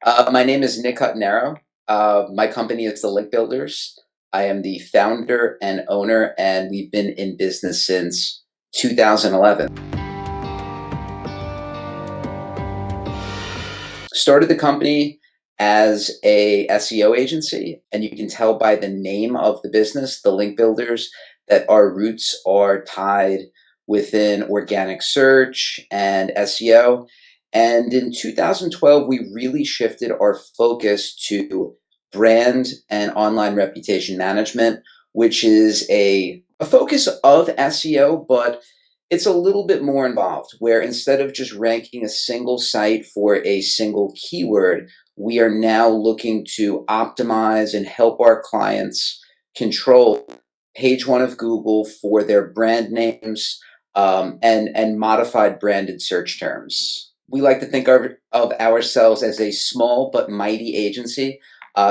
My name is Nick Hutnero. My company is the Link Builders. I am the founder and owner, and we've been in business since 2011. Started the company as a SEO agency, and you can tell by the name of the business, the Link Builders, that our roots are tied within organic search and SEO. And in 2012, we really shifted our focus to brand and online reputation management, which is a focus of SEO, but it's a little bit more involved, where instead of just ranking a single site for a single keyword, we are now looking to optimize and help our clients control page one of Google for their brand names, and modified branded search terms. We like to think of ourselves as a small but mighty agency,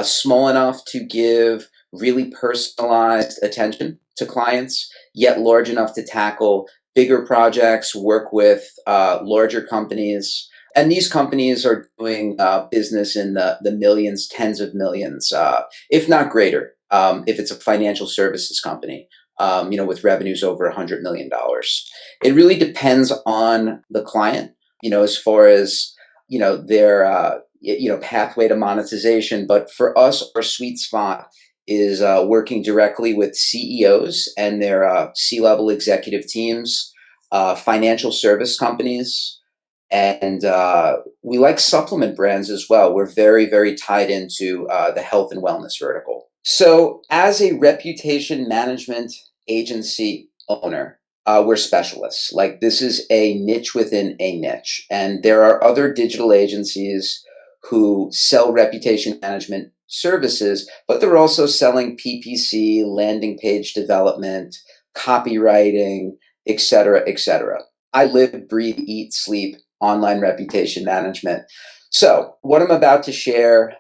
small enough to give really personalized attention to clients, yet large enough to tackle bigger projects, work with larger companies. And these companies are doing business in the millions, tens of millions, if not greater, if it's a financial services company, with revenues over $100 million. It really depends on the client, as far as, their, pathway to monetization. But for us, our sweet spot is working directly with CEOs and their C-level executive teams, financial service companies, and we like supplement brands as well. We're very, very tied into the health and wellness vertical. So, as a reputation management agency owner, we're specialists. Like, this is a niche within a niche. And there are other digital agencies who sell reputation management services, but they're also selling PPC, landing page development, copywriting, et cetera, et cetera. I live, breathe, eat, sleep online reputation management. So what I'm about to share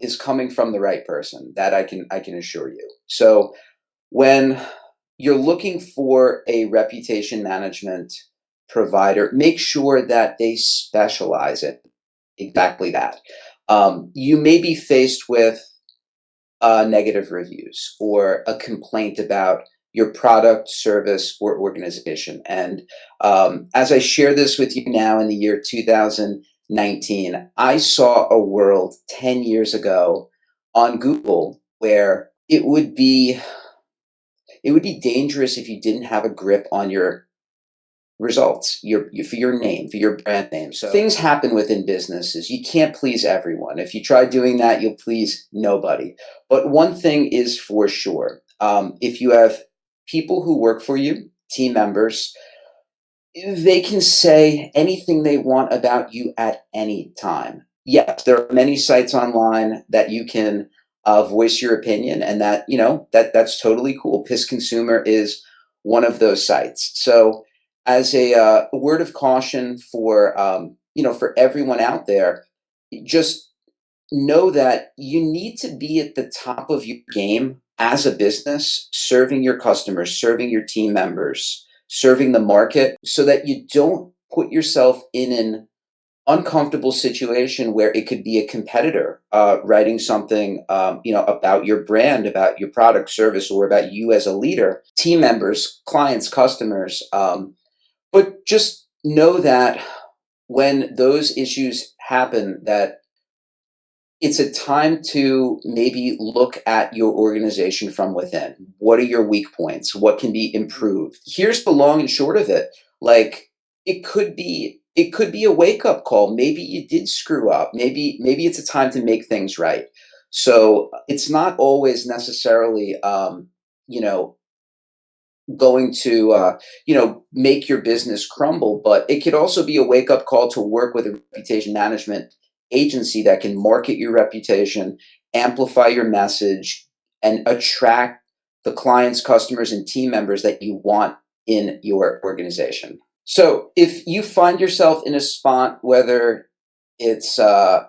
is coming from the right person. That I can assure you. So when you're looking for a reputation management provider, make sure that they specialize in exactly that. You may be faced with negative reviews or a complaint about your product, service, or organization. And as I share this with you now in the year 2019, I saw a world 10 years ago on Google where it would be dangerous if you didn't have a grip on your results, for your name, for your brand name. So things happen within businesses. You can't please everyone. If you try doing that, you'll please nobody. But one thing is for sure: if you have people who work for you, team members, they can say anything they want about you at any time. Yes, there are many sites online that you can voice your opinion, and that's totally cool. Piss Consumer is one of those sites. So, as a word of caution for everyone out there, just know that you need to be at the top of your game as a business, serving your customers, serving your team members, serving the market, so that you don't put yourself in an uncomfortable situation where it could be a competitor writing something, about your brand, about your product, service, or about you as a leader, team members, clients, customers. But just know that when those issues happen, that it's a time to maybe look at your organization from within. What are your weak points? What can be improved? Here's the long and short of it. Like, it could be a wake up call. Maybe you did screw up. Maybe it's a time to make things right. So it's not always necessarily you know going to make your business crumble, but it could also be a wake up call to work with a reputation management agency that can market your reputation, amplify your message, and attract the clients, customers, and team members that you want in your organization. So if you find yourself in a spot, whether it's a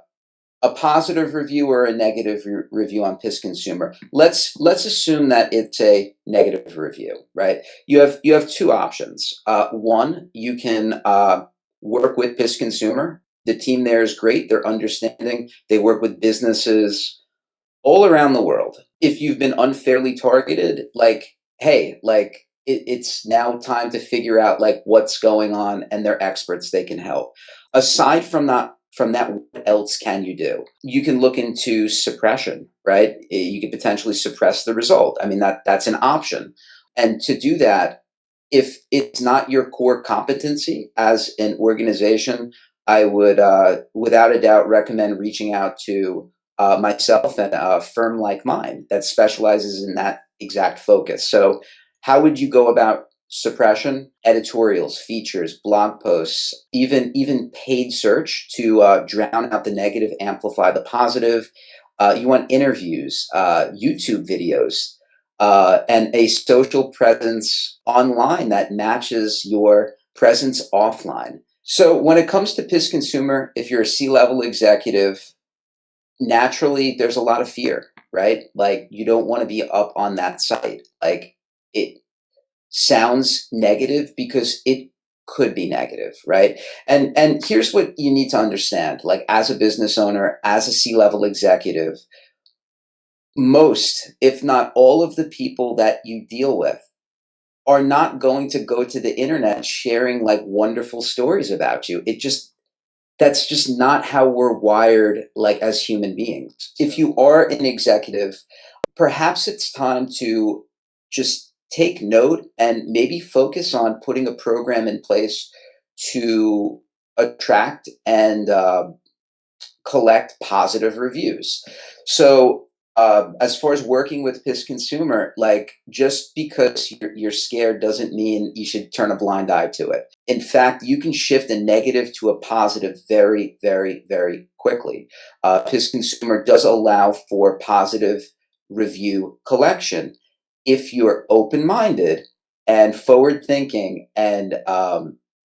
positive review or a negative review on Piss Consumer, let's assume that it's a negative review, right? You have two options. One, you can work with Piss Consumer The team there is great. They're understanding. They work with businesses all around the world. If you've been unfairly targeted, like, hey, like it's now time to figure out like what's going on, and they're experts, they can help. Aside from that, what else can you do? You can look into suppression, right? You could potentially suppress the result. I mean, that's an option. And to do that, if it's not your core competency as an organization, I would, without a doubt, recommend reaching out to myself and a firm like mine that specializes in that exact focus. So, how would you go about suppression? Editorials, features, blog posts, even paid search to drown out the negative, amplify the positive. You want interviews, YouTube videos, and a social presence online that matches your presence offline. So when it comes to PIS Consumer, if you're a C-level executive, naturally there's a lot of fear, right? Like you don't want to be up on that site. Like it sounds negative because it could be negative, right? And here's what you need to understand, like as a business owner, as a C-level executive, most, if not all of the people that you deal with are not going to go to the internet sharing like wonderful stories about you. That's just not how we're wired like as human beings. If you are an executive, perhaps it's time to just take note and maybe focus on putting a program in place to attract and collect positive reviews. So, as far as working with PIS Consumer, like just because you're scared doesn't mean you should turn a blind eye to it. In fact, you can shift a negative to a positive very, very, very quickly. PIS Consumer does allow for positive review collection if you're open minded and forward thinking and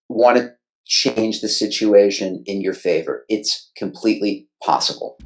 want to change the situation in your favor. It's completely possible.